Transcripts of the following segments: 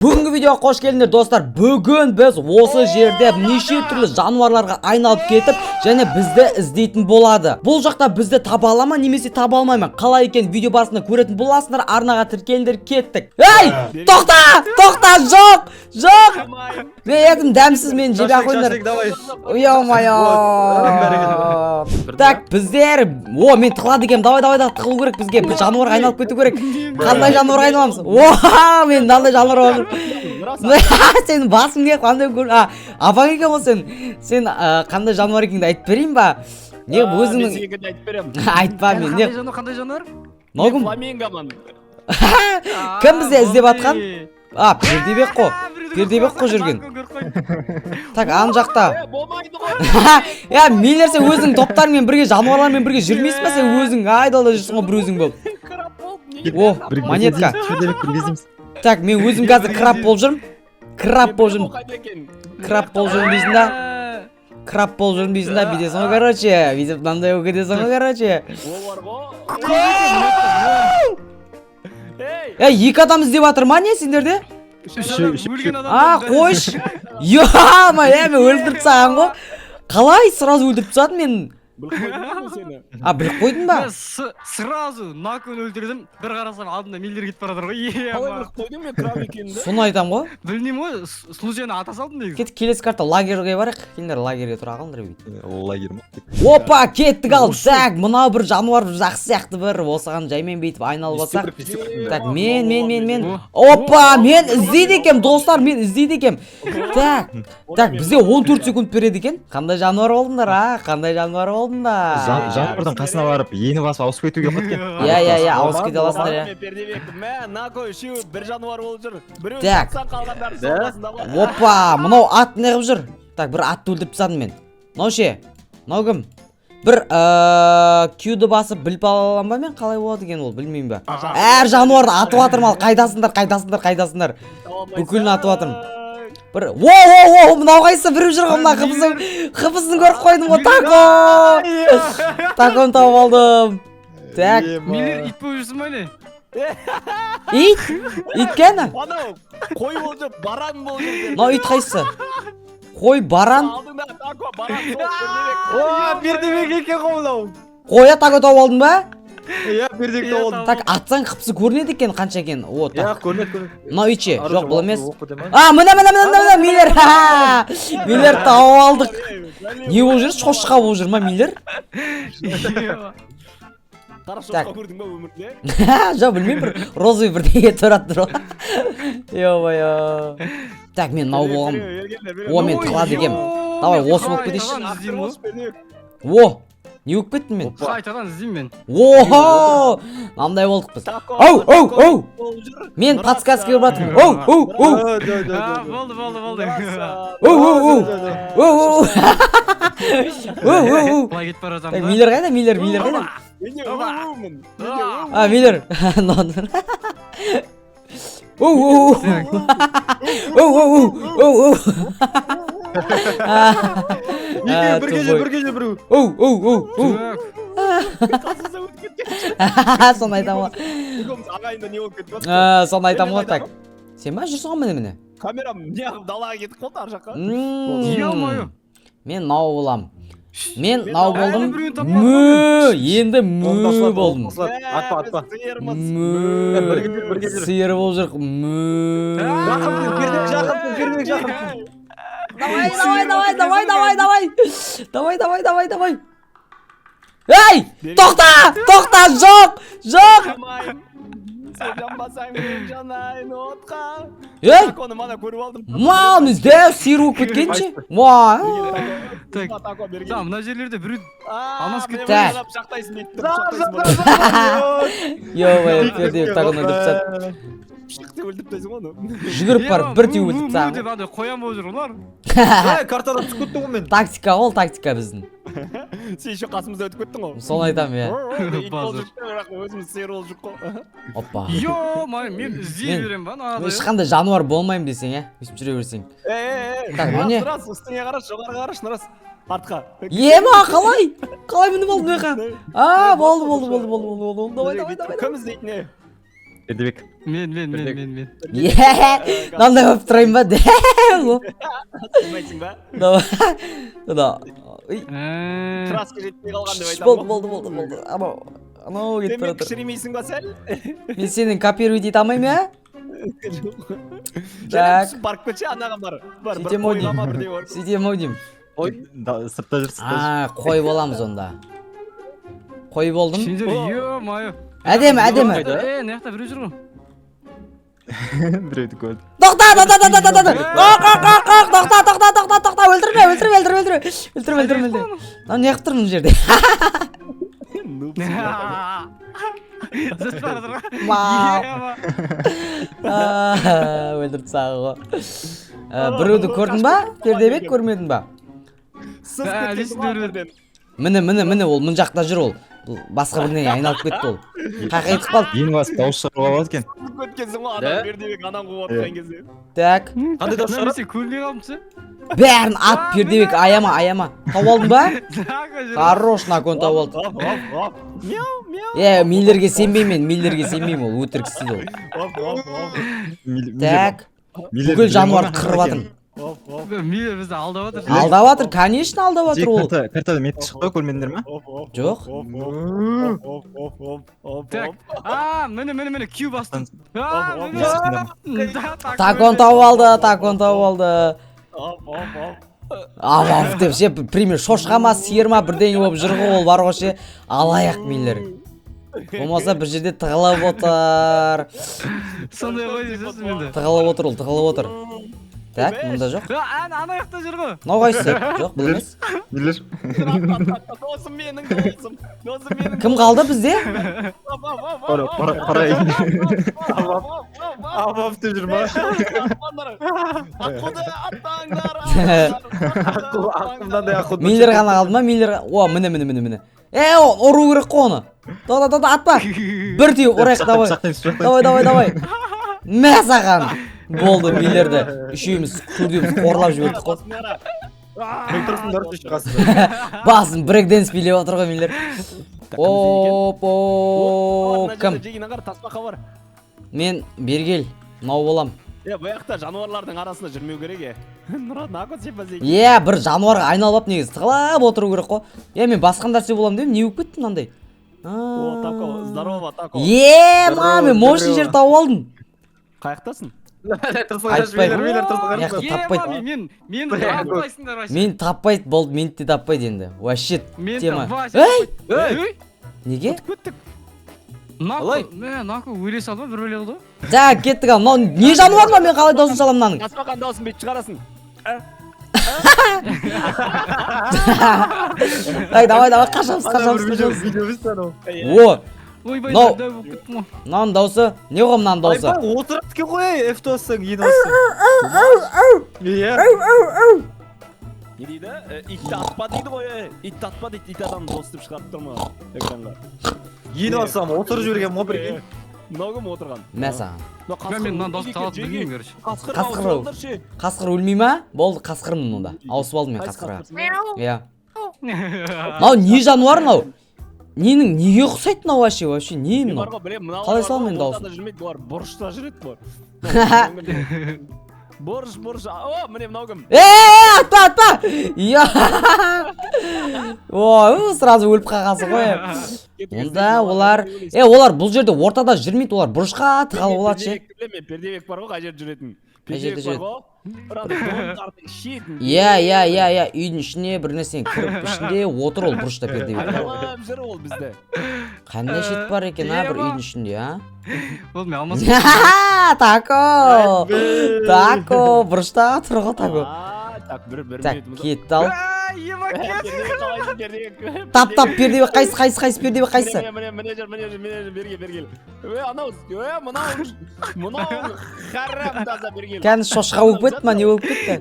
Бүгінгі видеоға қош келдіңдер достар. Бүгін біз осы жерде неше түрлі жануарларға айналып кетіп, және бізді іздейтін болады. Бұл жақта бізді таба ала ма, немесе таба алмай ма? Қалай екен видео барысында көретін боласыңдар. Арнаға тіркеліңдер, кеттік. Ей! Тоқта! Тоқта! Жоқ! Жоқ! Мен едім дәмсіз, мен жебе қойыңдар. Ой-ой-ой. Так, біздер, мен тықылады екем. Давай, тықылу керек бізге. Бір жануарға айналып кету керек. Қандай жануарға айналамыз? Мен мынандай жануар болдым. Сен басың не қандай көр? Апаң екен ғой сен. Сен қандай жануар екеніңді айтып берейін ба? Не өзіңнің айтып берем. Айтпа мен. Қандай жануар? Ногым. Фламингоман. Кім бізде іздеп атқан? Пердебек қой. Пердебек қой жүрген. Так, ан жақта. Болмайды ғой. Мейлер сен өзің топтармен бірге, жануарлармен бірге жүрмейсің ба? Сен өзің айдалда жүрсің ғой, бір өзің бол. Монетка. Так, мен өзім қазір краб болып жүрмін. Краб болып жүрмін дейсің да. Краб болып жүрмін дейсің да. Бүйдесің ғой, короче. Бүйтіп мынандай болып кетесің ғой, короче. Екі адам іздеп жатыр ма не сендерде? Қойш. Мен өлтіріп тастаған ғой. Қалай сразу өлтіріп тастадың мен? Біліп қойдың ба? Сразу накөн өлтірдім. Bir қарасам алдымда милдер кетіп баратыр ғой. Қалай біліп қойдың мен краб екенімді? Соны айтам ғой. Білмеймін ғой, случайно ата салдым негізі. Кеттік, келесі карта лагерге барайық. Келіңдер, лагерге тұра қалыңдар бүйт. Лагерь ма? Опа, кеттік ал. Так, мынау бір жануар жақсы сияқты бір осыған жаймен бейтіп айналып алсақ. Так, мен. Опа, мен іздейді екем, достар, мен іздейді екем. Так, бізде 14 секунд береді екен. Қандай жануар болдыңдар, қандай жануар болдыңдар? Жануардың қасына барып, ені басып ауысып кетуге болады екен. Ауысып кете аласыңдар, бір жануар болып жүр. Біреу Так. сатсан қалғандары соғасында ғой. Опа, мынау ат не қып жүр? Так, бір атты өлтіріп тастадым мен. Мынау ше? Мынау кім? Бір Q-ді басып біліп ала аламын ба мен? Қалай болады екен ол, білмеймін ба? Әр жануарды атып жатырмын ал. Қайдасыңдар. Бүкілін атып жатырмын. Бір, мынау қайсы біріп жүр ғой, мына қыпысын көріп қойдым ғой, таконы тауып алдым. Так, Милер ит болып жүрсің ба не? ит кәні? Анау, қой болып жүр, баран болып жүр. Мынау ит қайсы? Қой, баран? Алдыңда тако, баран сол, Бердебек екен ғой мынау. Қоя тако тауып алдың ба? Бердебек тауып алдым. Так, атсаң қыпсы көрінеді екен, қанша екен? Көрінеді. Мынау итше, жоқ бұл емес. Мына, Милер. Милер тауып алдық. Не болып жүр? Шошқа болып жүр ма, Милер? Қара шошқа көрдің ба өмірде? Жоқ, білмеймін, бір розовый бірдеңе тұрады тұр. Ё-моё. Так, мен мынау болғам. Мен тығылады екем. Давай, осы болып кетейші. Не болып кеттім мен? Қайтадан іздеймін мен. Мынандай болдық біз. Мен подсказка беріп жатырмын. Былай кетіп бара жатамын да. Милер қайда? Милер қайда? Милер. Бірге жүр біреу. Соны айтамын ғой. Ағайында не болып кетіп Соны айтамын ғой, так. Сен ба жүрсің ғой міне? Камерам не қылып далаға кетіп қалды ар жаққа. Мен нау болам. Мен нау болдым. Енді болдым. Атпа. Сиыр болып жүр. Давай. Ей! Тоқта! Жоқ! Сен жанбасаң мен жанайын отқа. Ей! Таконы мана көріп алдым. Бізде сиыр болып кеткенше. Мына жерлерде біреу алмасып кетті. Жақтайсың дейді. Пердебек таконы өлтіріп тастады. Шықты өлтіріп тайсың оны. Жүгіріп барып бір теу өлтіріп тастаған. Қоян болып жүр олар. Картадан түсіп кеттің ғой мен. Тактика ол, тактика біздің. Сен еще қасымызда өтіп кеттің ғой. Соны айтамын, өзіміз сиыр болып жүр ғой. Опа. Мен іздей берем ба? Ешқандай жануар болмаймын десең, өйстіп жүре берсең. Рас, үстіңе қараш, жоғарға қараш, рас. Артқа. Қалай мініп алдың өйқа? Болды. Давай. Бердебек. мен мынандай болып тұрайын ба Қылмайсың ба? Краска жетпей қалған деп айтамын. болды анау кетіп Сен бара мен жатыр кішіремейсің ба сәл? мен сені копировать ете алмаймын иә Так. Барып кетші анаған бар. Бар, бір сөйтем ау қойлама бірдей деймін бар. сөйтем ау деймін Ой, сыртта жүр, сыртта қой боламыз онда қой болдым сендер ё-моё әдемі мына жақта біреу жүр ғой жүр. Біреуді көрді. тоқта өлтірме мынау неғып тұр мына жерде зыт бара тұр ғой өлтірді сағы ғой біреуді көрдің ба пердебек көрмедің ба Сыз кеткен міне ол мына жақта жүр ол бұл басқа бірдеңе айналып кетті ол қақайтып қалды Ең басы дауыс шығаруға болады екен. Өткенсің ғой адам бердебек анан қуып отқан кезде. так Қандай дауыс шығарады? сен көліне қалыпсың бәрін ат пердебек аяма тауып алдың ба хорош након тауып алды миллерге сенбеймін ол өтірік істейді ол так бүкіл жануарды қырып жатырмын миллер бізді алдап жатыр алдап жатыр конечно алдап жатыр ол картада метр шықты ғой, көрмедіңдер ма? жоқ так міне кью бастым такон тауып алды ау деп ше пример шошқа ма сиыр ма бірдеңе болып жүр ғой ол бар ғой ше алаяқ миллер болмаса бір жерде тығылып отыр сондай ғой дейсіз менде тығылып отыр так мұнда жоқ ана жақта жүр ғой мынау қайсысы жоқ бұл емес Миллер. Досым менің кім қалды бізде Пара. Абап деп жүр ма? Ақымдан да ақуды. миллер ғана қалды ма миллер о міне ұру керек қой оны тоқта атпа бір теуіп ұрайық давай мә саған болды миллерді үшеуміз төртеуміз қорлап жібердік қой Тұрсыңдар шығасыз. басын брейкденс билеп отыр ғой миллер оп кім тасбақа бар. мен бергел мынау болам Бұл жақта жануарлардың арасында жүрмеу керек Нұрат нақын сепа зеки. бір жануарға айналып негізі тығылып отыру керек қой мен басқа нәрсе болам деп не болып кетті мынандай О, тако, здорово, тако. мен мощный жер тауып алдым Қаяқтасың? мен таппайды болды мені де таппайды енді вообще тема неге наку өле салды ма бір өле алды ғой так кеттік ал мынау не жануар ма мен қалай дауысын саламын мынаның Тасбақан дауысын бүйтіп шығарасың. так давай қашамыз о ойбай No. дәу болып кеттім ғой мынаның дауысы не ғой мынаның дауысы Отырып ке қой, F тоссың, ең осы. Иә. Не дейді? Итті атпа дейді ғой. Итті атпа дейді, ит адам дос деп шығарып тұр ма экранға. Ең осам, отырып жіберген ма бірге? Мынау кім отырған? мә саған мен мынаны дауысты қалады білмеймін короче қасқыр өлмей ма болды қасқырмын онда ауысып алдым мен қасқырға иә мынау не жануар мынау ненің неге ұқсайды мынау вообще не мынау қалай саламын мен дауысын Бұлар бұрышта жүреді бұлар. Бұрыш. О, міне мынау кім? атпа ой сразу өліп қалғансың ғой онда олар бұл жерде ортада жүрмейді олар бұрышқа тығылып болады ше Пердебек бар ғой қай жерде жүретін. Қай жерде Пердебек бар ғой. иә үйдің ішіне бір нәрсені кіріп ішінде отыр ол бұрышта пердебек Айналып жүр ол бізде. қандай шет бар екен бір үйдің ішінде болды мен алмасам тако бұрышта тұр ғой тако Так, бір так минут. кетті ал Пердебек тап пердебек қайсы пердебек қайсы Міне жүр, бергел. Анау, мынау харам таза бергел. кәні шошқа болып кетті ма не болып кетті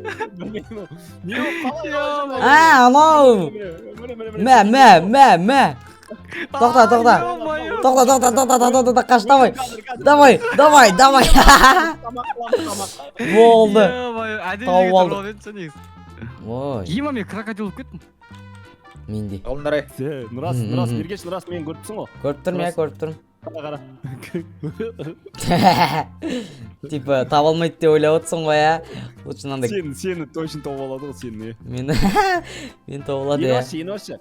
Не болып анау мә тоқта қаш давай болды тауып алдық ой ема мен крокодил болып кеттім менде Алдындар ай. Нұрас, бергеш, Нұрас, мені көріп тұрсың ғой? көріп тұрмын Қара. Типа таба алмайды деп ойлап отырсың ғой иә. Лучше мынандай Сені точно тауып алады ғой сені. мен тауып алады иә. Сені вообще.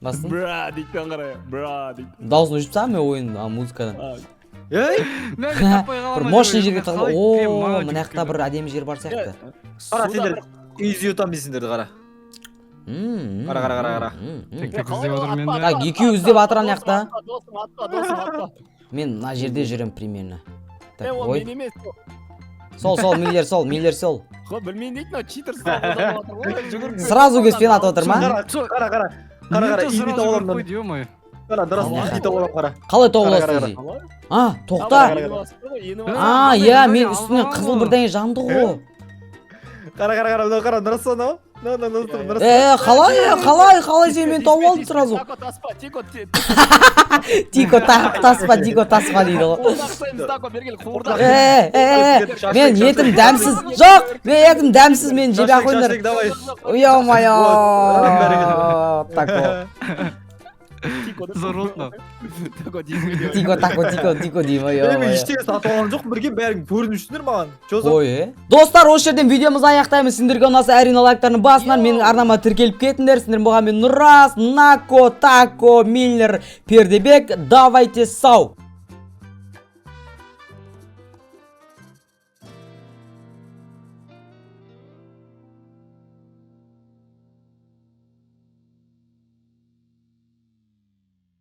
Басын. Бра дейді қара. Бра дейді. Дауысын өшіп тастаған мен ойын музыкадан. Ей, Бір мощный жерге тығылып. О, мына жақта бір әдемі жер бар сияқты. қара сендер үйіз ұйытамын дейсіңдерді қара. Қара. Тек іздеп отырмын мен де. Так, екеуі іздеп атыр ана жақта. Досым атпа. Мен мына жерде жүрем примерно. Так, Ол ой. мен емес. Сол, миллер сол. Қо білмейін дейді, мынау читер сұрап отыр ғой. Жүгіріп. Сразу келіп фен атып отыр ма? Қара, үйді тауып аламын мен. Қара, дұрыс, үйді тауып аламын қара. Қалай тауып аласың өзі? Тоқта. Иә, мен үстіне қызыл бірдеңе жанды ғой. Қара, мынау қара, дұрыс анау. Дұрыс. Қалай сен мен тауып алдың сразу. Тико таспа дейді ғой. Мен етім дәмсіз. Жоқ, мен етім дәмсіз, мен жебе ақ ойындар. Ой-ой-ой. Тако. Зор болды. Тико деймін. Мен ештеңе сатып алған жоқпын, бірге бәрін көрініп жүрсіңдер маған. Ой. Достар, осы жерден видеомызды аяқтаймыз. Сендерге ұнаса әрине лайктарын басыңдар, менің арнама тіркеліп кетіңдер. Сендер болған мен Нұрас, Нако, Тако, Миллер, Пердебек. Давайте сау.